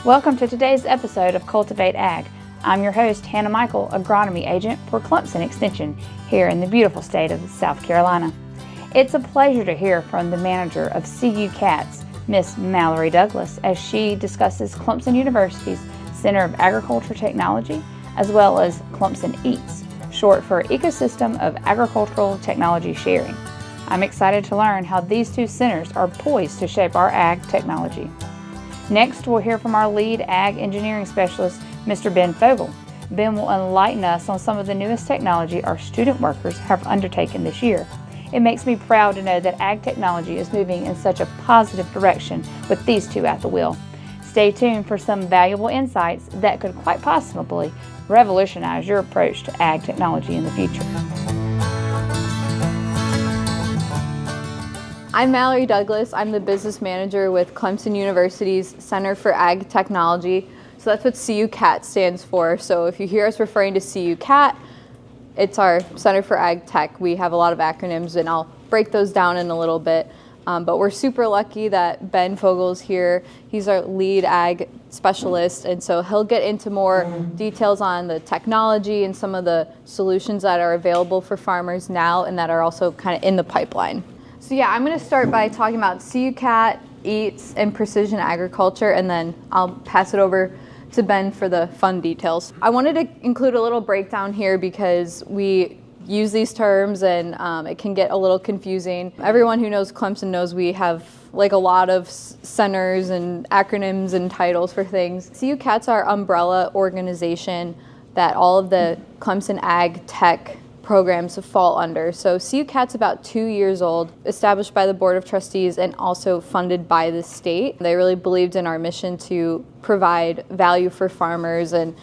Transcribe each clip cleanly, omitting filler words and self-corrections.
Welcome to today's episode of Cultivate Ag. I'm your host, Hannah Michael, Agronomy Agent for Clemson Extension here in the beautiful state of South Carolina. It's a pleasure to hear from the manager of CU CATS, Miss Mallory Douglas, as she discusses Clemson University's Center of Agriculture Technology, as well as Clemson EATS, short for Ecosystem of Agricultural Technology Sharing. I'm excited to learn how these two centers are poised to shape our ag technology. Next, we'll hear from our lead ag engineering specialist, Mr. Ben Fogle. Ben will enlighten us on some of the newest technology our student workers have undertaken this year. It makes me proud to know that ag technology is moving in such a positive direction with these two at the wheel. Stay tuned for some valuable insights that could quite possibly revolutionize your approach to ag technology in the future. I'm Mallory Douglas. I'm the business manager with Clemson University's Center for Ag Technology. So that's what CU CAT stands for. So if you hear us referring to CU CAT, it's our Center for Ag Tech. We have a lot of acronyms, and I'll break those down in a little bit. But we're super lucky that Ben Fogle's here. He's our lead ag specialist, and so he'll get into more details on the technology and some of the solutions that are available for farmers now and that are also kind of in the pipeline. So yeah, I'm going to start by talking about CU CAT, EATS, and precision agriculture, and then I'll pass it over to Ben for the fun details. I wanted to include a little breakdown here because we use these terms and it can get a little confusing. Everyone who knows Clemson knows we have like a lot of centers and acronyms and titles for things. CU CAT's our umbrella organization that all of the Clemson Ag Tech programs fall under. So CU CAT's about 2 years old, established by the Board of Trustees and also funded by the state. They really believed in our mission to provide value for farmers and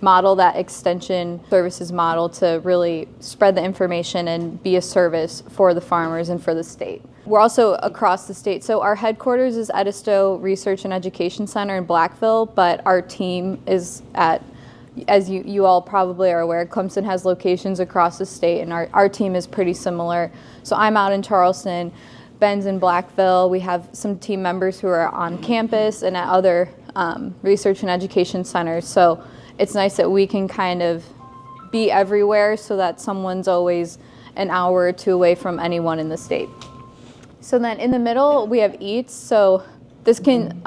model that extension services model to really spread the information and be a service for the farmers and for the state. We're also across the state. So our headquarters is Edisto Research and Education Center in Blackville, but our team is at, as you all probably are aware, Clemson has locations across the state, and our team is pretty similar. So I'm out in Charleston, Ben's in Blackville. We have some team members who are on campus and at other research and education centers. So it's nice that we can kind of be everywhere so that someone's always an hour or two away from anyone in the state. So then in the middle, we have EATS. So this can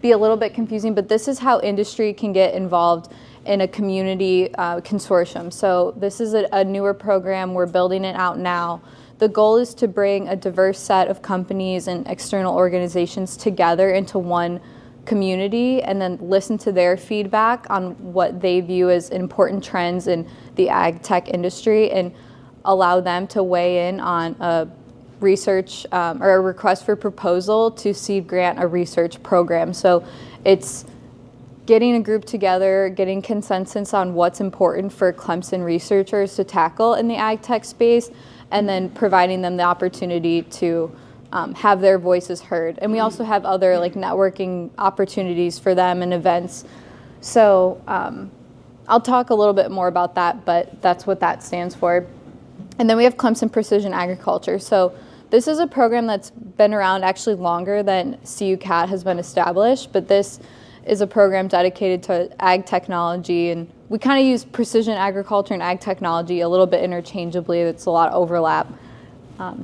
be a little bit confusing, but this is how industry can get involved in a community consortium. So this is a newer program. We're building it out now. The goal is to bring a diverse set of companies and external organizations together into one community and then listen to their feedback on what they view as important trends in the ag tech industry and allow them to weigh in on a research or a request for proposal to seed grant a research program. So it's getting a group together, getting consensus on what's important for Clemson researchers to tackle in the ag tech space, and then providing them the opportunity to have their voices heard. And we also have other like networking opportunities for them and events. So I'll talk a little bit more about that, but that's what that stands for. And then we have Clemson Precision Agriculture. So this is a program that's been around actually longer than CU CAT has been established, but this is a program dedicated to ag technology, and we kind of use precision agriculture and ag technology a little bit interchangeably. It's a lot of overlap.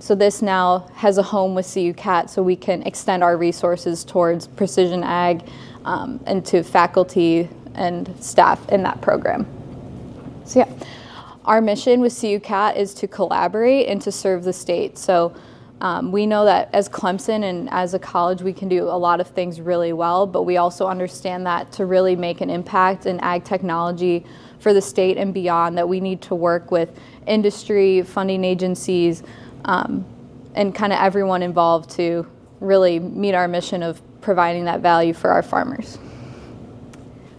So this now has a home with CU CAT, so we can extend our resources towards precision ag and to faculty and staff in that program. So yeah, our mission with CU CAT is to collaborate and to serve the state. So we know that as Clemson and as a college, we can do a lot of things really well, but we also understand that to really make an impact in ag technology for the state and beyond, that we need to work with industry, funding agencies, and kind of everyone involved to really meet our mission of providing that value for our farmers.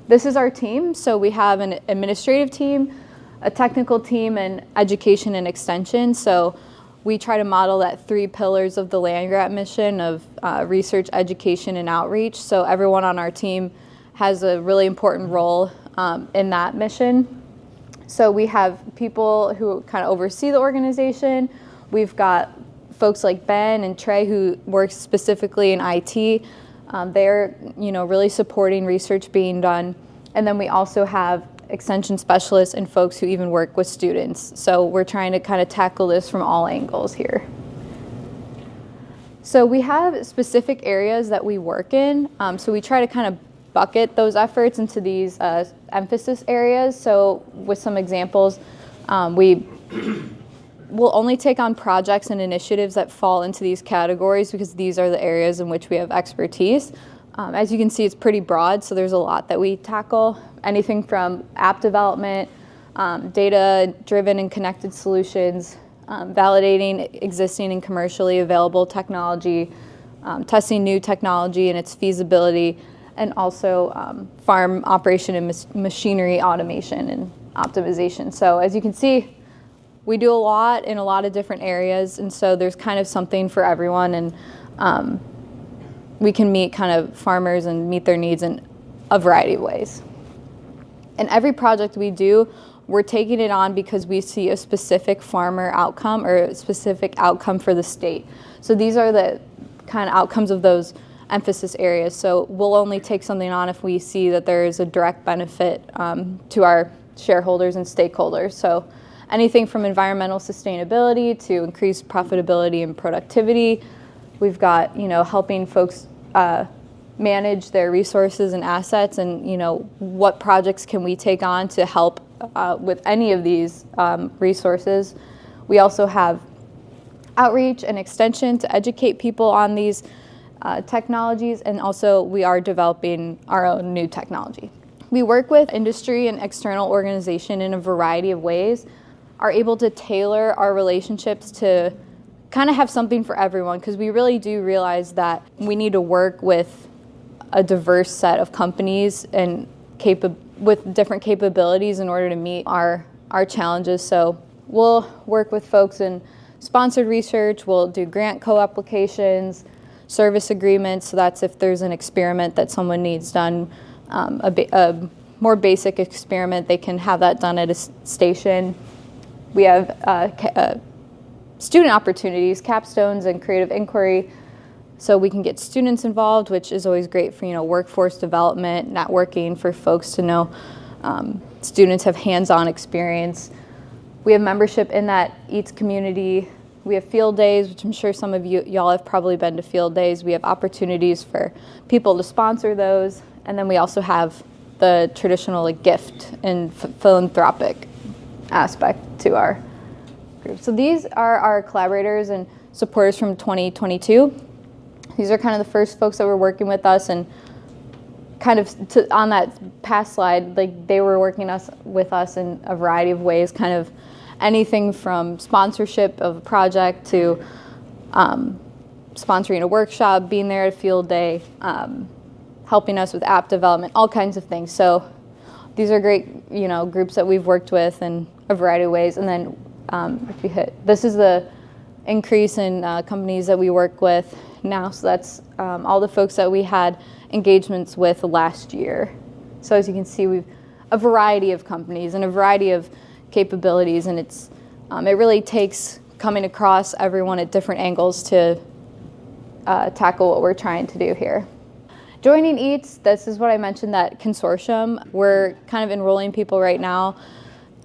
This is our team. So we have an administrative team, a technical team, and education and extension. So we try to model that 3 pillars of the land-grant mission of research, education, and outreach. So everyone on our team has a really important role in that mission. So we have people who kind of oversee the organization. We've got folks like Ben and Trey who work specifically in IT. They're, really supporting research being done. And then we also have extension specialists and folks who even work with students. So we're trying to kind of tackle this from all angles here. So we have specific areas that we work in. So we try to kind of bucket those efforts into these emphasis areas. So with some examples, we will only take on projects and initiatives that fall into these categories because these are the areas in which we have expertise. As you can see, it's pretty broad, so there's a lot that we tackle. Anything from app development, data-driven and connected solutions, validating existing and commercially available technology, testing new technology and its feasibility, and also farm operation and machinery automation and optimization. So as you can see, we do a lot in a lot of different areas, and so there's kind of something for everyone, and we can meet kind of farmers and meet their needs in a variety of ways. And every project we do, we're taking it on because we see a specific farmer outcome or a specific outcome for the state. So these are the kind of outcomes of those emphasis areas. So we'll only take something on if we see that there is a direct benefit to our shareholders and stakeholders. So anything from environmental sustainability to increased profitability and productivity. We've got, helping folks manage their resources and assets, and, what projects can we take on to help with any of these resources. We also have outreach and extension to educate people on these technologies, and also we are developing our own new technology. We work with industry and external organization in a variety of ways, are able to tailor our relationships to kind of have something for everyone, because we really do realize that we need to work with a diverse set of companies and with different capabilities in order to meet our challenges. So we'll work with folks in sponsored research, we'll do grant co-applications, service agreements, so that's if there's an experiment that someone needs done, a more basic experiment, they can have that done at a station. We have student opportunities, capstones, and creative inquiry, so we can get students involved, which is always great for workforce development, networking, for folks to know students have hands-on experience. We have membership in that EATS community. We have field days, which I'm sure some of y'all have probably been to field days. We have opportunities for people to sponsor those, and then we also have the traditional gift and philanthropic aspect to our group. So these are our collaborators and supporters from 2022. These are kind of the first folks that were working with us, and kind of on that past slide, they were working with us in a variety of ways, kind of anything from sponsorship of a project to sponsoring a workshop, being there at a field day, helping us with app development, all kinds of things. So these are great, groups that we've worked with in a variety of ways. And then if you this is the increase in companies that we work with now. So that's all the folks that we had engagements with last year. So as you can see, we've a variety of companies and a variety of capabilities, and it really takes coming across everyone at different angles to tackle what we're trying to do here. Joining EATS, this is what I mentioned, that consortium. We're kind of enrolling people right now,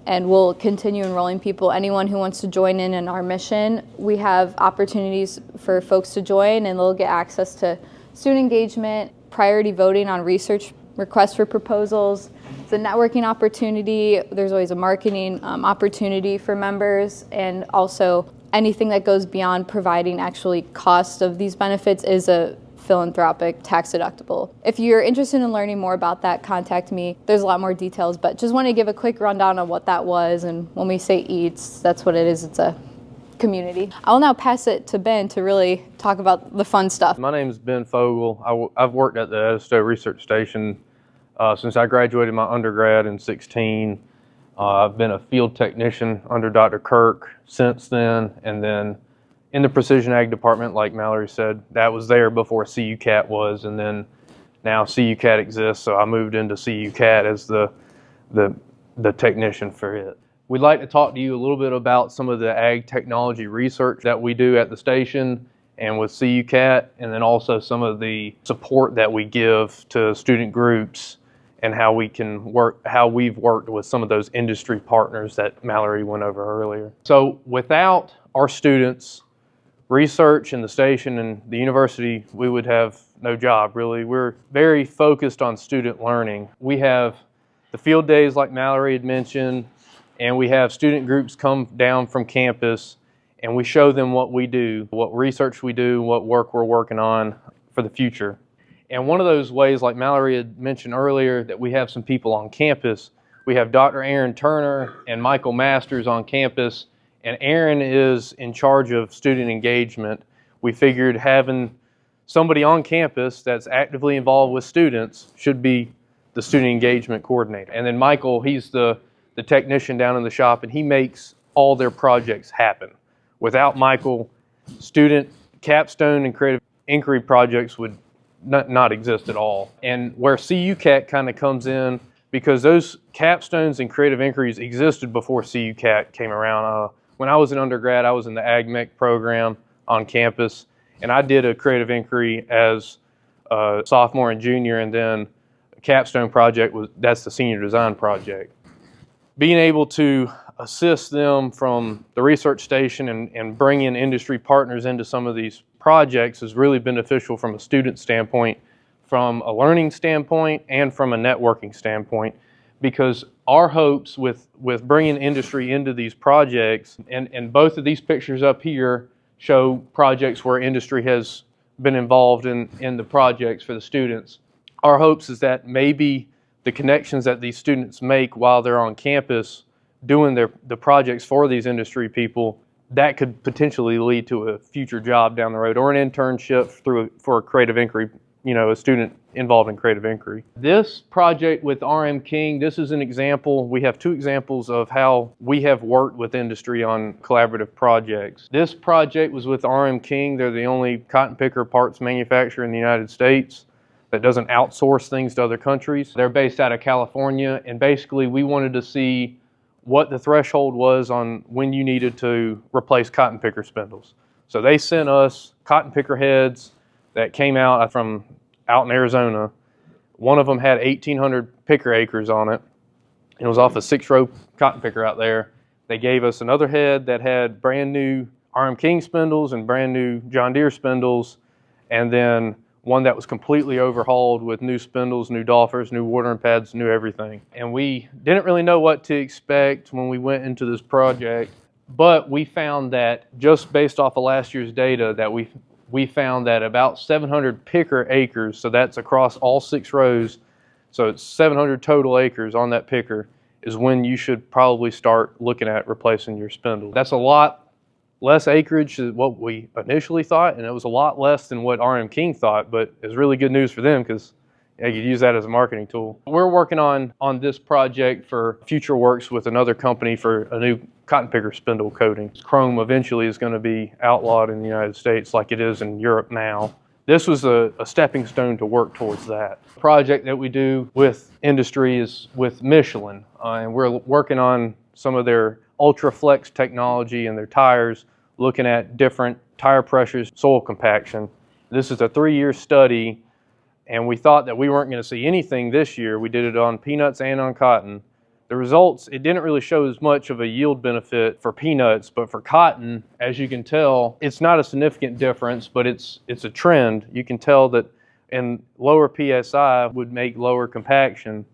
and we'll continue enrolling people. Anyone who wants to join in our mission, we have opportunities for folks to join, and they'll get access to student engagement, priority voting on research requests for proposals. It's a networking opportunity. There's always a marketing opportunity for members, and also anything that goes beyond providing actually cost of these benefits is a philanthropic tax deductible. If you're interested in learning more about that, contact me. There's a lot more details, but just want to give a quick rundown on what that was. And when we say EATS, that's what it is. It's a community. I'll now pass it to Ben to really talk about the fun stuff. My name is Ben Fogle. I've worked at the Edisto Research Station since I graduated my undergrad in 2016. I've been a field technician under Dr. Kirk since then, and then in the precision ag department, like Mallory said, that was there before CUCAT was, and then now CUCAT exists, so I moved into CUCAT as the technician for it. We'd like to talk to you a little bit about some of the ag technology research that we do at the station and with CUCAT, and then also some of the support that we give to student groups and how we've worked with some of those industry partners that Mallory went over earlier. So without our students, research and the station and the university, we would have no job, really. We're very focused on student learning. We have the field days like Mallory had mentioned, and we have student groups come down from campus and we show them what we do, what research we do, what work we're working on for the future. And one of those ways, like Mallory had mentioned earlier, that we have some people on campus. We have Dr. Aaron Turner and Michael Masters on campus, and Aaron is in charge of student engagement. We figured having somebody on campus that's actively involved with students should be the student engagement coordinator. And then Michael, he's the technician down in the shop, and he makes all their projects happen. Without Michael, student capstone and creative inquiry projects would not exist at all. And where CUCAT kind of comes in, because those capstones and creative inquiries existed before CUCAT came around. When I was an undergrad, I was in the AgMech program on campus, and I did a creative inquiry as a sophomore and junior, and then a capstone project that's the senior design project. Being able to assist them from the research station and bring in industry partners into some of these projects is really beneficial from a student standpoint, from a learning standpoint, and from a networking standpoint, because our hopes with bringing industry into these projects, and both of these pictures up here show projects where industry has been involved in the projects for the students. Our hopes is that maybe the connections that these students make while they're on campus doing the projects for these industry people, that could potentially lead to a future job down the road, or an internship for a creative inquiry, a student involved in creative inquiry. This project with RM King, this is an example. We have two examples of how we have worked with industry on collaborative projects. This project was with RM King. They're the only cotton picker parts manufacturer in the United States that doesn't outsource things to other countries. They're based out of California, and basically we wanted to see what the threshold was on when you needed to replace cotton picker spindles. So they sent us cotton picker heads that came out in Arizona. One of them had 1,800 picker acres on it. It was off a 6-row cotton picker out there. They gave us another head that had brand new RM King spindles and brand new John Deere spindles, and then one that was completely overhauled with new spindles, new doffers, new watering pads, new everything. And we didn't really know what to expect when we went into this project, but we found that just based off of last year's data that we found that about 700 picker acres, so that's across all 6 rows, so it's 700 total acres on that picker, is when you should probably start looking at replacing your spindle. That's a lot less acreage than what we initially thought, and it was a lot less than what RM King thought, but it's really good news for them because you could use that as a marketing tool. We're working on this project for future works with another company for a new cotton picker spindle coating. Chrome eventually is going to be outlawed in the United States like it is in Europe now. This was a stepping stone to work towards that. The project that we do with industry is with Michelin, and we're working on some of their UltraFlex technology and their tires, looking at different tire pressures, soil compaction. This is a 3-year study, and we thought that we weren't going to see anything this year. We did it on peanuts and on cotton. The results, it didn't really show as much of a yield benefit for peanuts, but for cotton, as you can tell, it's not a significant difference, but it's a trend. You can tell that in lower PSI would make lower compaction.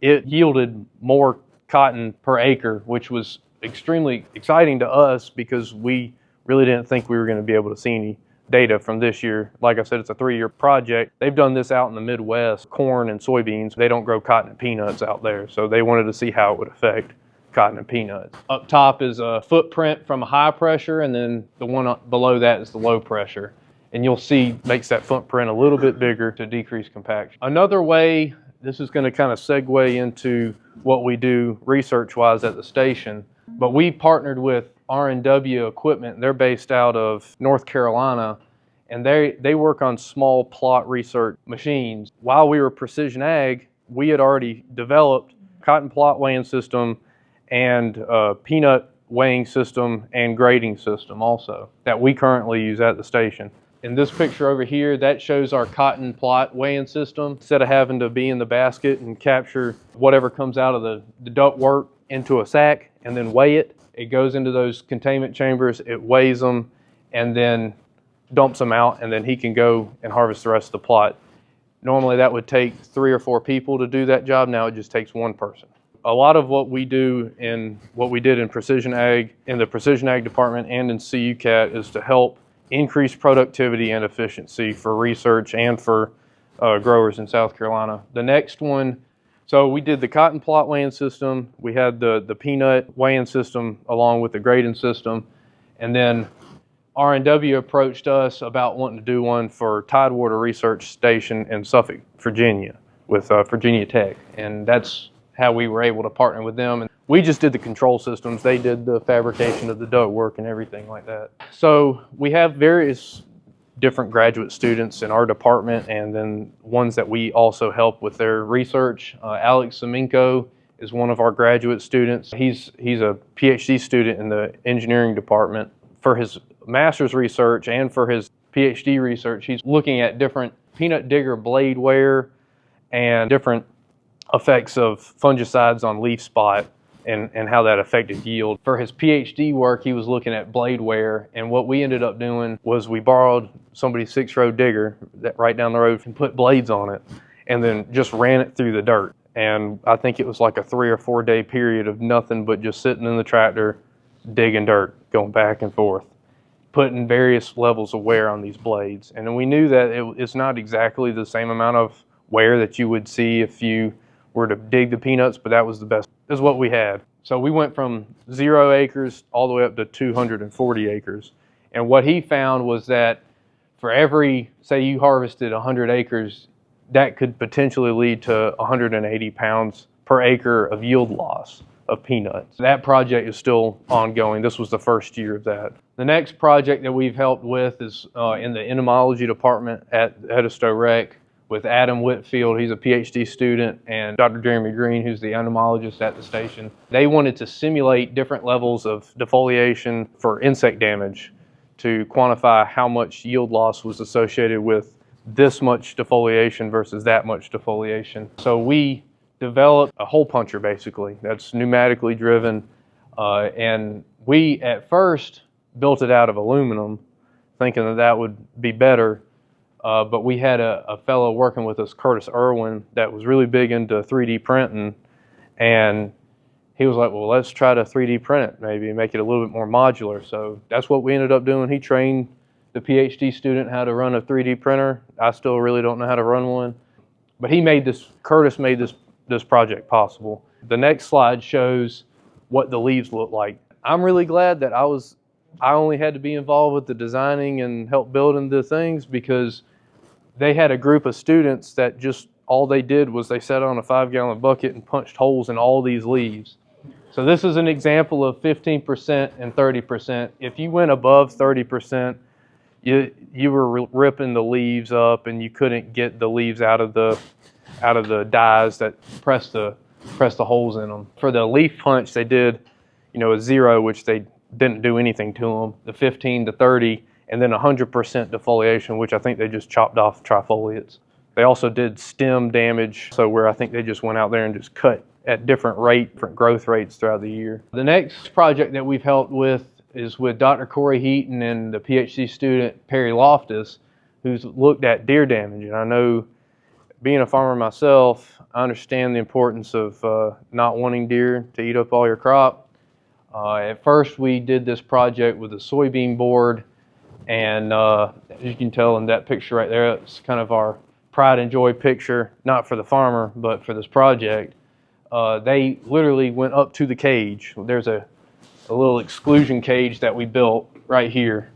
It yielded more cotton per acre, which was extremely exciting to us because we really didn't think we were going to be able to see any data from this year. Like I said, it's a 3-year project. They've done this out in the Midwest, corn and soybeans. They don't grow cotton and peanuts out there, so they wanted to see how it would affect cotton and peanuts. Up top is a footprint from a high pressure, and then the one below that is the low pressure. And you'll see makes that footprint a little bit bigger to decrease compaction. Another way, this is going to kind of segue into what we do research-wise at the station, but we partnered with R&W Equipment. They're based out of North Carolina, and they work on small plot research machines. While we were Precision Ag, we had already developed cotton plot weighing system and peanut weighing system and grading system also that we currently use at the station. In this picture over here, that shows our cotton plot weighing system. Instead of having to be in the basket and capture whatever comes out of the duct work into a sack and then weigh it, it goes into those containment chambers, it weighs them, and then dumps them out, and then he can go and harvest the rest of the plot. Normally that would take 3 or 4 people to do that job. Now it just takes 1 person. A lot of what we do and what we did in Precision Ag, in the Precision Ag department and in CUCAT, is to help increase productivity and efficiency for research and for growers in South Carolina. The next one, so we did the cotton plot weighing system, we had the peanut weighing system along with the grading system, and then R&W approached us about wanting to do one for Tidewater Research Station in Suffolk, Virginia, with Virginia Tech, and that's how we were able to partner with them. And we just did the control systems. They did the fabrication of the duct work and everything like that. So we have various different graduate students in our department, and then ones that we also help with their research. Alex Semenko is one of our graduate students. He's a PhD student in the engineering department. For his master's research and for his PhD research, he's looking at different peanut digger blade wear and different effects of fungicides on leaf spot and how that affected yield. For his PhD work, he was looking at blade wear, and what we ended up doing was we borrowed somebody's 6-row digger that right down the road and put blades on it and then just ran it through the dirt. And I think it was like a 3 or 4 day period of nothing but just sitting in the tractor, digging dirt, going back and forth, putting various levels of wear on these blades. And then we knew that it's not exactly the same amount of wear that you would see if you were to dig the peanuts, but that was the best, is what we had. So we went from 0 acres all the way up to 240 acres. And what he found was that for every, say you harvested 100 acres, that could potentially lead to 180 pounds per acre of yield loss of peanuts. That project is still ongoing. This was the first year of that. The next project that we've helped with is in the entomology department at Edisto Rec with Adam Whitfield. He's a PhD student, and Dr. Jeremy Green, who's the entomologist at the station. They wanted to simulate different levels of defoliation for insect damage to quantify how much yield loss was associated with this much defoliation versus that much defoliation. So we developed a hole puncher basically that's pneumatically driven, and we at first built it out of aluminum thinking that that would be better, but we had a fellow working with us, Curtis Irwin, that was really big into 3D printing, and he was like, well, let's try to 3D print it maybe and make it a little bit more modular. So that's what we ended up doing. He trained the PhD student how to run a 3D printer. I still really don't know how to run one, but he made this, Curtis made this project possible. The next slide shows what the leaves look like. I'm really glad that I only had to be involved with the designing and help building the things, because they had a group of students that just all they did was they sat on a 5-gallon bucket and punched holes in all these leaves. So this is an example of 15% and 30%. If you went above 30%, you were ripping the leaves up, and you couldn't get the leaves out of the dies that press the holes in them. For the leaf punch, they did, a 0, which they didn't do anything to them, the 15 to 30, and then 100% defoliation, which I think they just chopped off trifoliates. They also did stem damage, so where I think they just went out there and just cut at different growth rates throughout the year. The next project that we've helped with is with Dr. Corey Heaton and the PhD student Perry Loftus, who's looked at deer damage. And I know, being a farmer myself, I understand the importance of not wanting deer to eat up all your crop. At first we did this project with a soybean board, and as you can tell in that picture right there, it's kind of our pride and joy picture, not for the farmer, but for this project. They literally went up to the cage. There's a little exclusion cage that we built right here,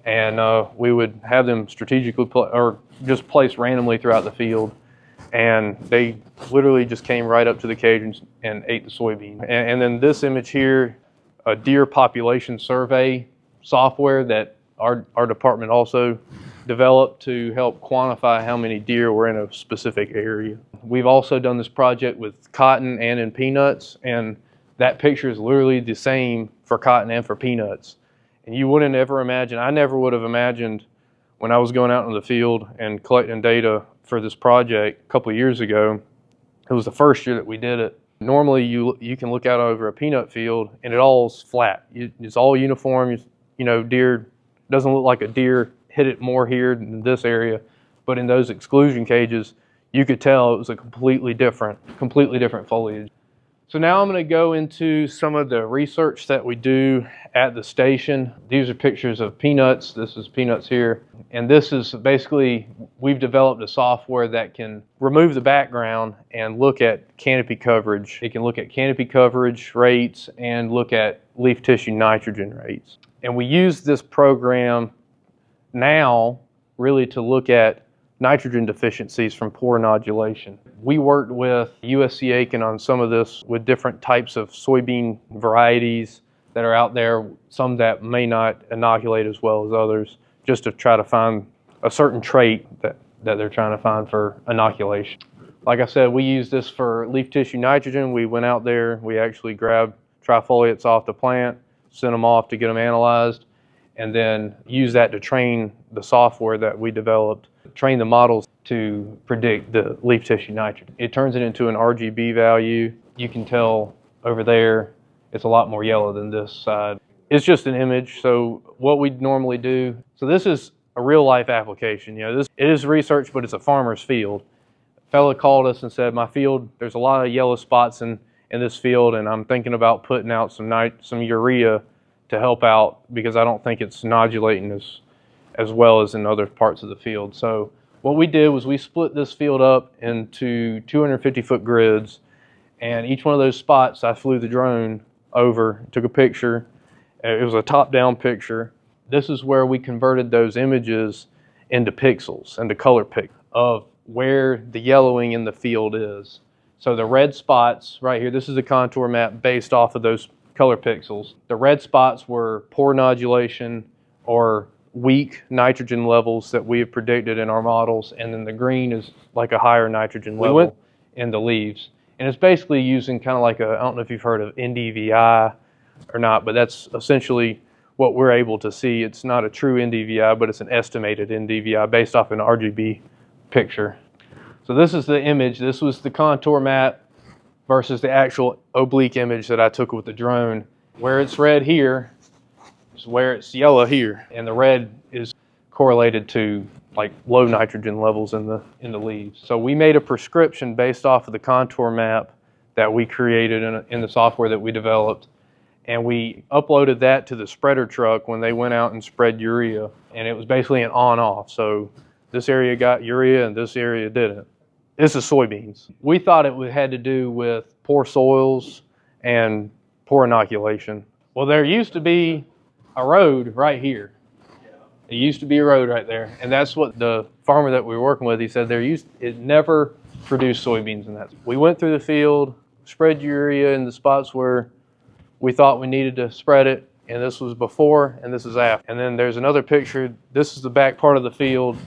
and we would have them strategically or just placed randomly throughout the field, and they literally just came right up to the cage and ate the soybean. And then this image here, a deer population survey software that our department also developed to help quantify how many deer were in a specific area. We've also done this project with cotton and in peanuts, and that picture is literally the same for cotton and for peanuts. And you wouldn't ever imagine, I never would have imagined when I was going out in the field and collecting data for this project a couple of years ago. It was the first year that we did it. Normally you can look out over a peanut field and it all's flat. It's all uniform. You know, deer, doesn't look like a deer hit it more here than this area. But in those exclusion cages, you could tell it was a completely different foliage. So now I'm going to go into some of the research that we do at the station. These are pictures of peanuts. This is peanuts here. And this is basically, we've developed a software that can remove the background and look at canopy coverage. It can look at canopy coverage rates and look at leaf tissue nitrogen rates. And we use this program now really to look at nitrogen deficiencies from poor inodulation. We worked with USC Aiken on some of this with different types of soybean varieties that are out there, some that may not inoculate as well as others, just to try to find a certain trait that they're trying to find for inoculation. Like I said, we use this for leaf tissue nitrogen. We went out there, we actually grabbed trifoliates off the plant, sent them off to get them analyzed, and then use that to train the software that we developed, train the models to predict the leaf tissue nitrogen. It turns it into an RGB value. You can tell over there it's a lot more yellow than this side. It's just an image, so what we normally do, so this is a real life application. You know, it is research, but it's a farmer's field. A fella called us and said, my field, there's a lot of yellow spots in this field, and I'm thinking about putting out some urea to help out because I don't think it's nodulating as well as in other parts of the field. So what we did was we split this field up into 250-foot grids, and each one of those spots I flew the drone over, took a picture. It was a top-down picture. This is where we converted those images into pixels, into color pixels of where the yellowing in the field is. So the red spots right here, this is a contour map based off of those color pixels. The red spots were poor nodulation or weak nitrogen levels that we have predicted in our models, and then the green is like a higher nitrogen level in the leaves. And it's basically using kind of like I don't know if you've heard of NDVI or not, but that's essentially what we're able to see. It's not a true NDVI, but it's an estimated NDVI based off an RGB picture. So this is the image. This was the contour map versus the actual oblique image that I took with the drone. Where it's red here is where it's yellow here, and the red is correlated to like low nitrogen levels in the leaves. So we made a prescription based off of the contour map that we created in the software that we developed, and we uploaded that to the spreader truck when they went out and spread urea, and it was basically an on-off. So this area got urea and this area didn't. This is soybeans. We thought it had to do with poor soils and poor inoculation. Well, there used to be a road right here. It used to be a road right there, and that's what the farmer that we were working with, he said it never produced soybeans in that. We went through the field, spread urea in the spots where we thought we needed to spread it, and this was before and this is after. And then there's another picture. This is the back part of the field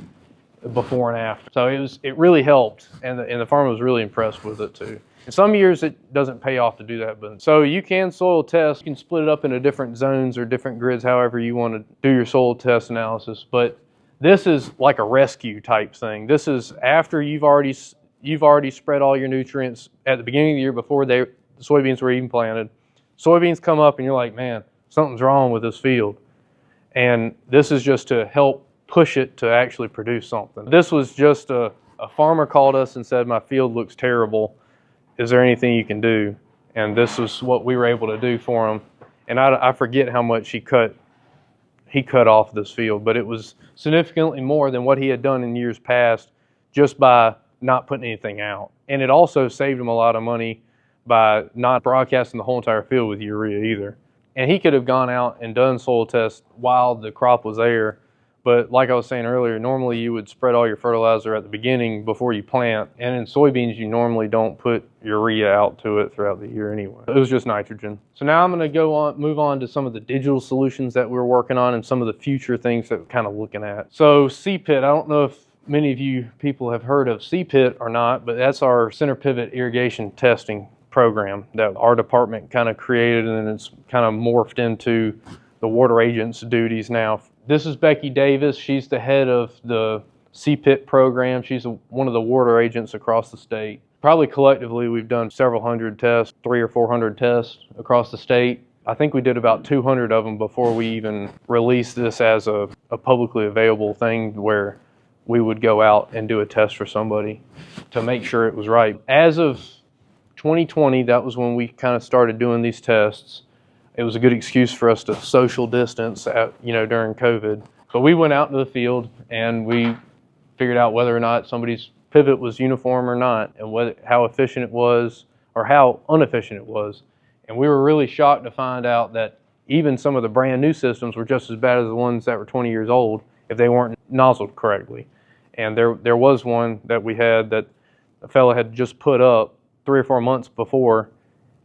before and after. So it really helped, and the farmer was really impressed with it too. In some years it doesn't pay off to do that, but so you can soil test. You can split it up into different zones or different grids, however you want to do your soil test analysis. But this is like a rescue type thing. This is after you've already spread all your nutrients at the beginning of the year before the soybeans were even planted. Soybeans come up and you're like, man, something's wrong with this field. And this is just to help push it to actually produce something. This was just a farmer called us and said, my field looks terrible. Is there anything you can do? And this is what we were able to do for him. And I forget how much he cut off this field, but it was significantly more than what he had done in years past just by not putting anything out. And it also saved him a lot of money by not broadcasting the whole entire field with urea either. And he could have gone out and done soil tests while the crop was there. But like I was saying earlier, normally you would spread all your fertilizer at the beginning before you plant. And in soybeans, you normally don't put urea out to it throughout the year anyway. It was just nitrogen. So now I'm going to move on to some of the digital solutions that we're working on and some of the future things that we're kind of looking at. So CPIT, I don't know if many of you people have heard of CPIT or not, but that's our center pivot irrigation testing program that our department kind of created, and it's kind of morphed into the water agent's duties now. This is Becky Davis. She's the head of the CPIT program. She's one of the water agents across the state. Probably collectively we've done several hundred tests, 300 or 400 tests across the state. I think we did about 200 of them before we even released this as a publicly available thing where we would go out and do a test for somebody to make sure it was right. As of 2020, that was when we kind of started doing these tests. It was a good excuse for us to social distance during COVID. But we went out into the field and we figured out whether or not somebody's pivot was uniform or not, and how efficient it was or how inefficient it was. And we were really shocked to find out that even some of the brand new systems were just as bad as the ones that were 20 years old if they weren't nozzled correctly. And there was one that we had that a fellow had just put up 3 or 4 months before,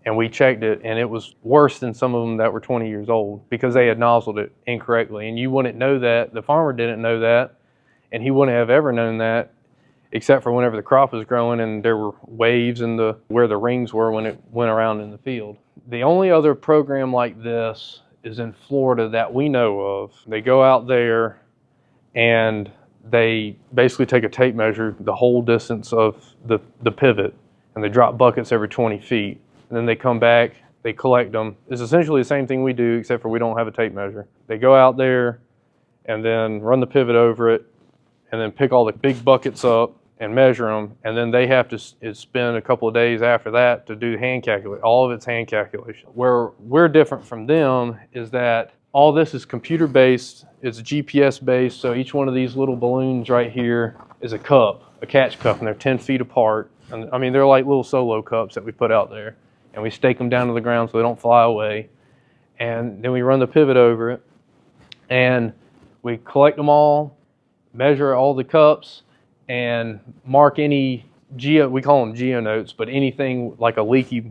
and we checked it, and it was worse than some of them that were 20 years old because they had nozzled it incorrectly. And you wouldn't know that, the farmer didn't know that, and he wouldn't have ever known that except for whenever the crop was growing and there were waves in where the rings were when it went around in the field. The only other program like this is in Florida that we know of. They go out there and they basically take a tape measure the whole distance of the pivot, and they drop buckets every 20 feet. And then they come back, they collect them. It's essentially the same thing we do, except for we don't have a tape measure. They go out there and then run the pivot over it, and then pick all the big buckets up and measure them, and then they have to spend a couple of days after that to do hand calculation. All of it's hand calculation. Where we're different from them is that all this is computer-based, it's GPS-based, so each one of these little balloons right here is a cup, a catch cup, and they're 10 feet apart. And I mean, they're like little solo cups that we put out there, and we stake them down to the ground so they don't fly away. And then we run the pivot over it, and we collect them all, measure all the cups, and mark any we call them geonotes, but anything like a leaky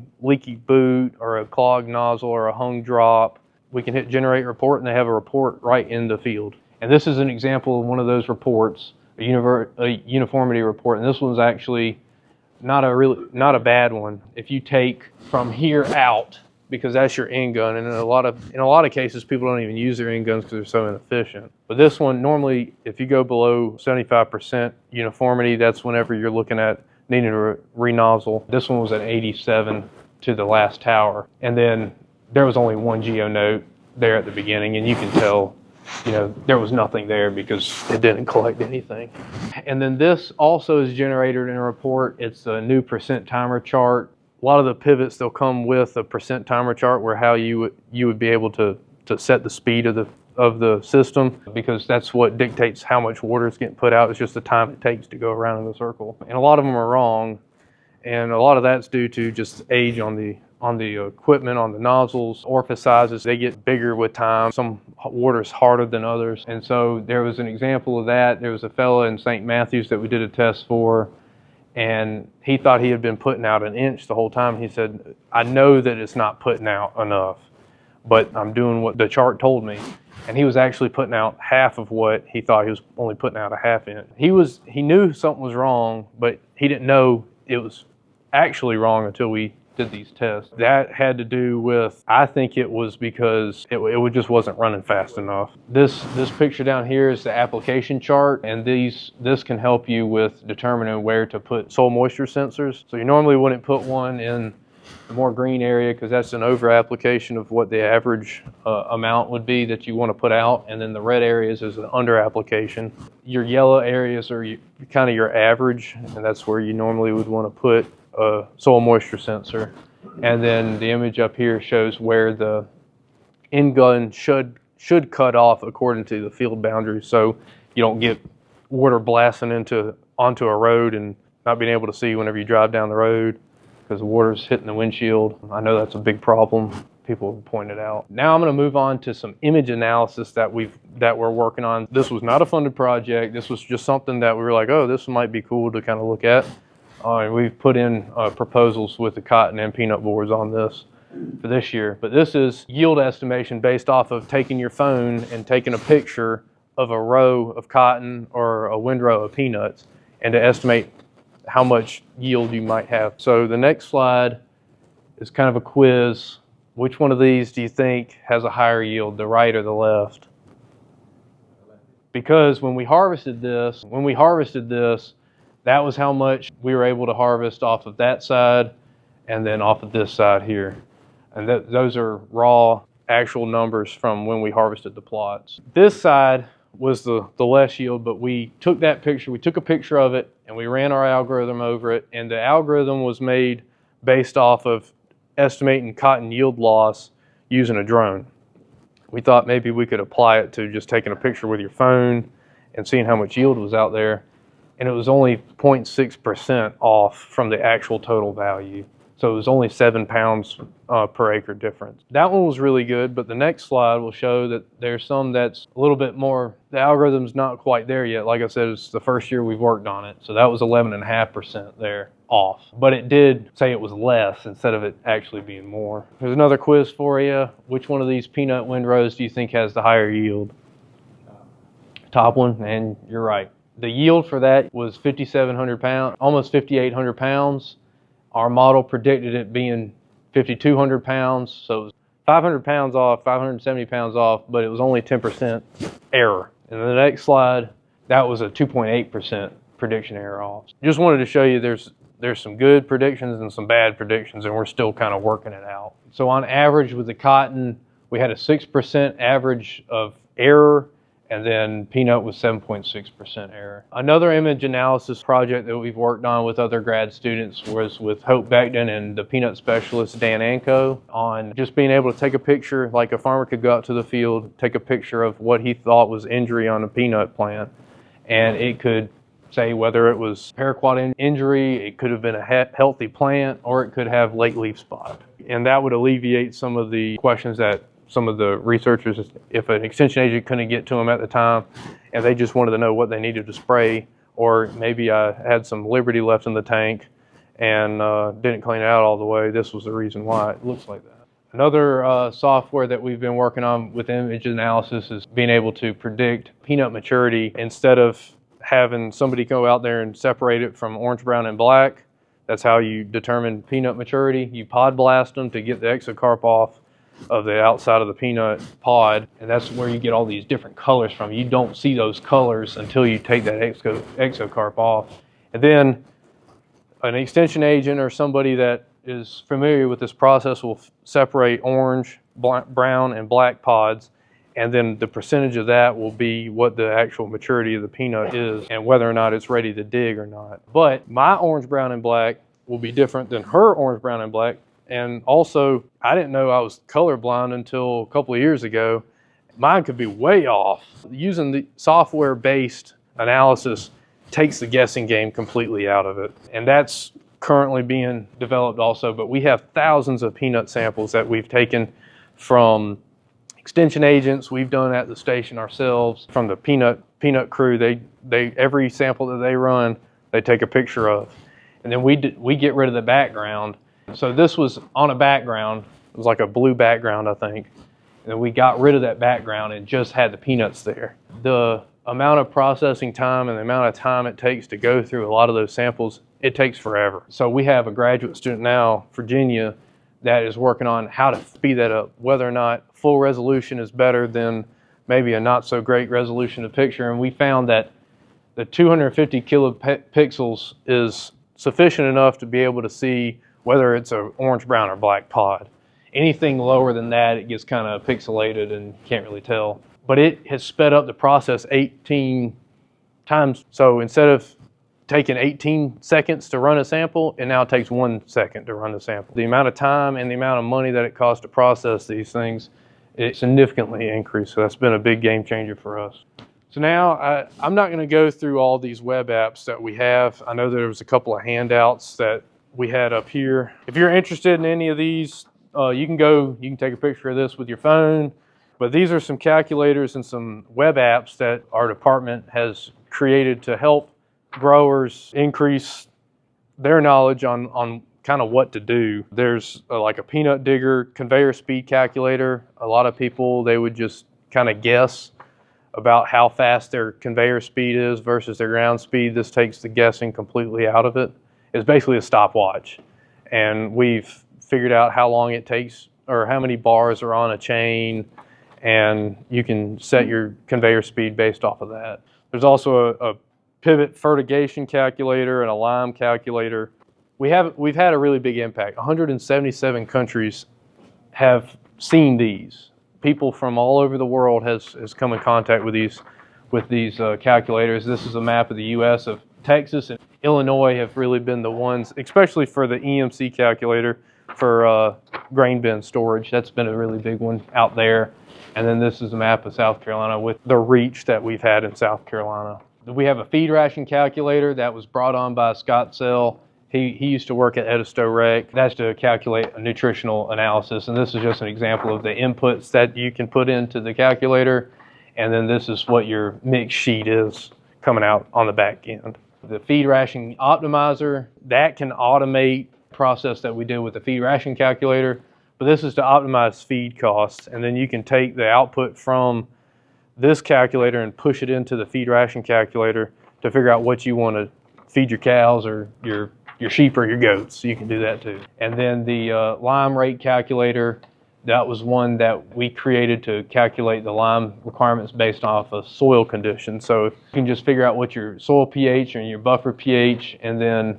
boot or a clogged nozzle or a hung drop, we can hit generate report, and they have a report right in the field. And this is an example of one of those reports, a uniformity report, and this one's actually not a bad one. If you take from here out, because that's your end gun, and in a lot of cases people don't even use their end guns because they're so inefficient. But this one, normally if you go below 75% uniformity, that's whenever you're looking at needing to re-nozzle. This one was at 87 to the last tower, and then there was only one geonote there at the beginning, and you can tell there was nothing there because it didn't collect anything. And then this also is generated in a report. It's a new percent timer chart. A lot of the pivots, they'll come with a percent timer chart where how you would be able to set the speed of the system, because that's what dictates how much water is getting put out. It's just the time it takes to go around in the circle. And a lot of them are wrong, and a lot of that's due to just age on the equipment, on the nozzles. Orifice sizes, they get bigger with time. Some water is harder than others. And so there was an example of that. There was a fellow in St. Matthews that we did a test for, and he thought he had been putting out an inch the whole time. He said, I know that it's not putting out enough, but I'm doing what the chart told me. And he was actually putting out half of what he thought he was only putting out a half inch. He knew something was wrong, but he didn't know it was actually wrong until we did these tests. That had to do with, I think it was because it just wasn't running fast enough. This picture down here is the application chart, and this can help you with determining where to put soil moisture sensors. So you normally wouldn't put one in the more green area because that's an over application of what the average amount would be that you want to put out, and then the red areas is an under application. Your yellow areas are kind of your average, and that's where you normally would want to put a soil moisture sensor. And then the image up here shows where the end gun should cut off according to the field boundaries, so you don't get water blasting onto a road and not being able to see whenever you drive down the road because the water's hitting the windshield. I know that's a big problem. People have pointed out. Now I'm going to move on to some image analysis that we're working on. This was not a funded project. This was just something that we were like, oh, this might be cool to kind of look at. And we've put in proposals with the cotton and peanut boards on this for this year. But this is yield estimation based off of taking your phone and taking a picture of a row of cotton or a windrow of peanuts and to estimate how much yield you might have. So the next slide is kind of a quiz. Which one of these do you think has a higher yield, the right or the left? Because when we harvested this, that was how much we were able to harvest off of that side and then off of this side here. And those are raw actual numbers from when we harvested the plots. This side was the less yield, but we took that picture, we took a picture of it, and we ran our algorithm over it, and the algorithm was made based off of estimating cotton yield loss using a drone. We thought maybe we could apply it to just taking a picture with your phone and seeing how much yield was out there, and it was only 0.6% off from the actual total value. So it was only 7 pounds per acre difference. That one was really good, but the next slide will show that there's some that's a little bit more, the algorithm's not quite there yet. Like I said, it's the first year we've worked on it. So that was 11.5% there off. But it did say it was less instead of it actually being more. There's another quiz for you. Which one of these peanut windrows do you think has the higher yield? Top one, and you're right. The yield for that was 5,700 pounds, almost 5,800 pounds. Our model predicted it being 5,200 pounds, so it was 500 pounds off, 570 pounds off, but it was only 10% error. And the next slide, that was a 2.8% prediction error off. Just wanted to show you there's some good predictions and some bad predictions, and we're still kind of working it out. So on average with the cotton, we had a 6% average of error, and then peanut was 7.6% error. Another image analysis project that we've worked on with other grad students was with Hope Beckton and the peanut specialist Dan Anko on just being able to take a picture, like a farmer could go out to the field, take a picture of what he thought was injury on a peanut plant, and it could say whether it was paraquat injury, it could have been a healthy plant, or it could have late leaf spot. And that would alleviate some of the questions that some of the researchers, if an extension agent couldn't get to them at the time and they just wanted to know what they needed to spray, or maybe I had some Liberty left in the tank and didn't clean it out all the way, this was the reason why it looks like that. Another software that we've been working on with image analysis is being able to predict peanut maturity instead of having somebody go out there and separate it from orange, brown, and black. That's how you determine peanut maturity. You pod blast them to get the exocarp off of the outside of the peanut pod, and that's where you get all these different colors from. You don't see those colors until you take that exocarp off. And then an extension agent or somebody that is familiar with this process will separate orange, brown, and black pods, and then the percentage of that will be what the actual maturity of the peanut is and whether or not it's ready to dig or not. But my orange, brown, and black will be different than her orange, brown, and black. And also, I didn't know I was colorblind until a couple of years ago. Mine could be way off. Using the software-based analysis takes the guessing game completely out of it. And that's currently being developed also, but we have thousands of peanut samples that we've taken from extension agents we've done at the station ourselves, from the peanut crew. They every sample that they run, they take a picture of. And then we get rid of the background. So this was on a background, it was like a blue background, I think. And then we got rid of that background and just had the peanuts there. The amount of processing time and the amount of time it takes to go through a lot of those samples, it takes forever. So we have a graduate student now, Virginia, that is working on how to speed that up, whether or not full resolution is better than maybe a not so great resolution of picture. And we found that the 250 kilopixels is sufficient enough to be able to see whether it's an orange, brown, or black pod. Anything lower than that, it gets kind of pixelated and can't really tell. But it has sped up the process 18 times. So instead of taking 18 seconds to run a sample, it now takes 1 second to run the sample. The amount of time and the amount of money that it costs to process these things, it significantly increased. So that's been a big game changer for us. So now I'm not going to go through all these web apps that we have. I know there was a couple of handouts that we had up here. If you're interested in any of these, you can take a picture of this with your phone. But these are some calculators and some web apps that our department has created to help growers increase their knowledge on kind of what to do. There's like a peanut digger conveyor speed calculator. A lot of people, they would just kind of guess about how fast their conveyor speed is versus their ground speed. This takes the guessing completely out of it. It's basically a stopwatch. And we've figured out how long it takes or how many bars are on a chain, and you can set your conveyor speed based off of that. There's also a pivot fertigation calculator and a lime calculator. We've had a really big impact. 177 countries have seen these. People from all over the world has come in contact with these calculators. This is a map of the U.S. of Texas and Illinois have really been the ones, especially for the EMC calculator for grain bin storage. That's been a really big one out there. And then this is a map of South Carolina with the reach that we've had in South Carolina. We have a feed ration calculator that was brought on by Scott Sell. He used to work at Edisto Rec. That's to calculate a nutritional analysis. And this is just an example of the inputs that you can put into the calculator. And then this is what your mix sheet is coming out on the back end. The feed ration optimizer, that can automate the process that we did with the feed ration calculator. But this is to optimize feed costs. And then you can take the output from this calculator and push it into the feed ration calculator to figure out what you want to feed your cows or your sheep or your goats. You can do that too. And then the lime rate calculator, that was one that we created to calculate the lime requirements based off of soil conditions. So you can just figure out what your soil pH and your buffer pH and then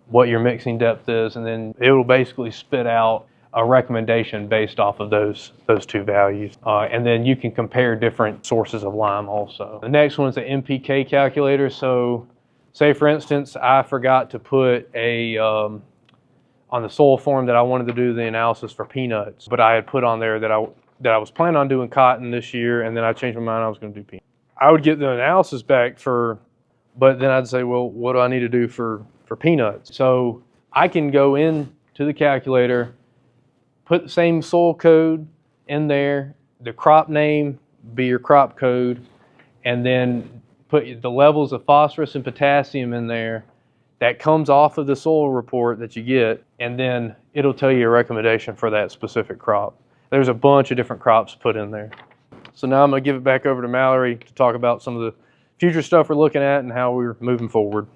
what your mixing depth is, and then it will basically spit out a recommendation based off of those two values. And then you can compare different sources of lime also. The next one is the NPK calculator. So say for instance, I forgot to put on the soil form that I wanted to do the analysis for peanuts, but I had put on there that I was planning on doing cotton this year, and then I changed my mind, I was going to do peanuts. I would get the analysis back but then I'd say, well, what do I need to do for peanuts? So I can go into the calculator, put the same soil code in there, the crop name be your crop code, and then put the levels of phosphorus and potassium in there that comes off of the soil report that you get, and then it'll tell you a recommendation for that specific crop. There's a bunch of different crops put in there. So now I'm going to give it back over to Mallory to talk about some of the future stuff we're looking at and how we're moving forward.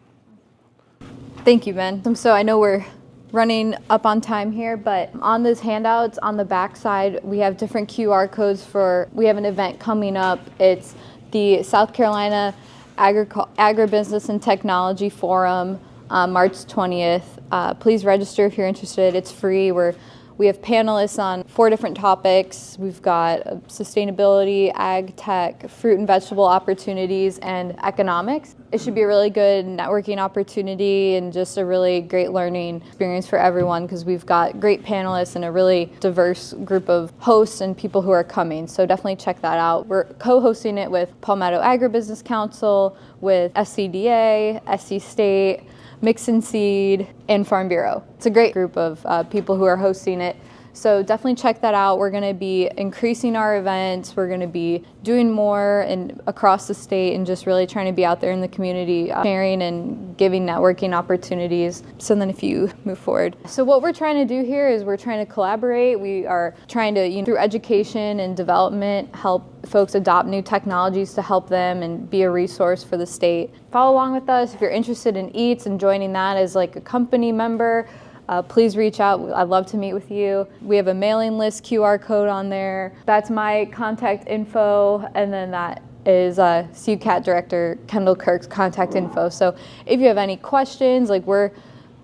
Thank you, Ben. So I know we're running up on time here, but on those handouts on the back side, we have different QR codes we have an event coming up. It's the South Carolina Agribusiness and Technology Forum, March 20th. Please register if you're interested. It's free. We have panelists on 4 different topics. We've got sustainability, ag tech, fruit and vegetable opportunities, and economics. It should be a really good networking opportunity and just a really great learning experience for everyone because we've got great panelists and a really diverse group of hosts and people who are coming. So definitely check that out. We're co-hosting it with Palmetto Agribusiness Council, with SCDA, SC State, Mix and Seed, and Farm Bureau. It's a great group of people who are hosting it. So definitely check that out. We're going to be increasing our events. We're going to be doing more across the state and just really trying to be out there in the community, sharing and giving networking opportunities. So then if you move forward. So what we're trying to do here is we're trying to collaborate. We are trying to, through education and development, help folks adopt new technologies to help them and be a resource for the state. Follow along with us if you're interested in EATS and joining that as like a company member. Please reach out. I'd love to meet with you. We have a mailing list QR code on there. That's my contact info, and then that is CUCAT Director Kendall Kirk's contact info. So if you have any questions,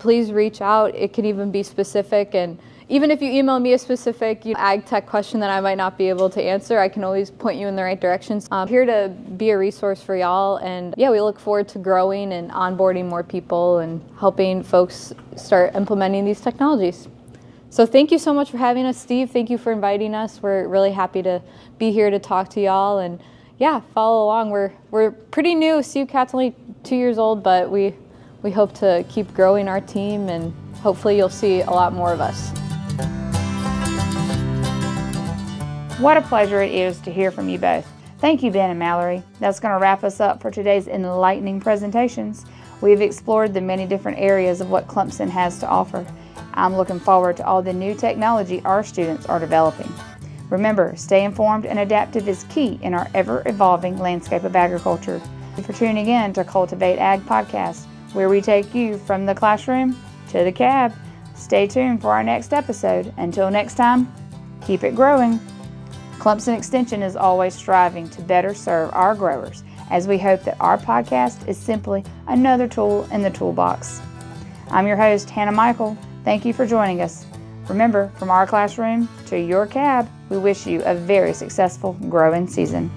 please reach out. It can even be specific, and even if you email me a specific ag tech question that I might not be able to answer, I can always point you in the right directions. I'm here to be a resource for y'all, and yeah, we look forward to growing and onboarding more people and helping folks start implementing these technologies. So thank you so much for having us, Steve. Thank you for inviting us. We're really happy to be here to talk to y'all, and yeah, follow along. We're pretty new. CUCAT's only 2 years old, but we hope to keep growing our team, and hopefully you'll see a lot more of us. What a pleasure it is to hear from you both. Thank you, Ben and Mallory. That's going to wrap us up for today's enlightening presentations. We've explored the many different areas of what Clemson has to offer. I'm looking forward to all the new technology our students are developing. Remember, stay informed and adaptive is key in our ever-evolving landscape of agriculture. Thank you for tuning in to Cultivate Ag Podcast, where we take you from the classroom to the cab. Stay tuned for our next episode. Until next time, keep it growing. Clemson Extension is always striving to better serve our growers, as we hope that our podcast is simply another tool in the toolbox. I'm your host, Hannah Michael. Thank you for joining us. Remember, from our classroom to your cab, we wish you a very successful growing season.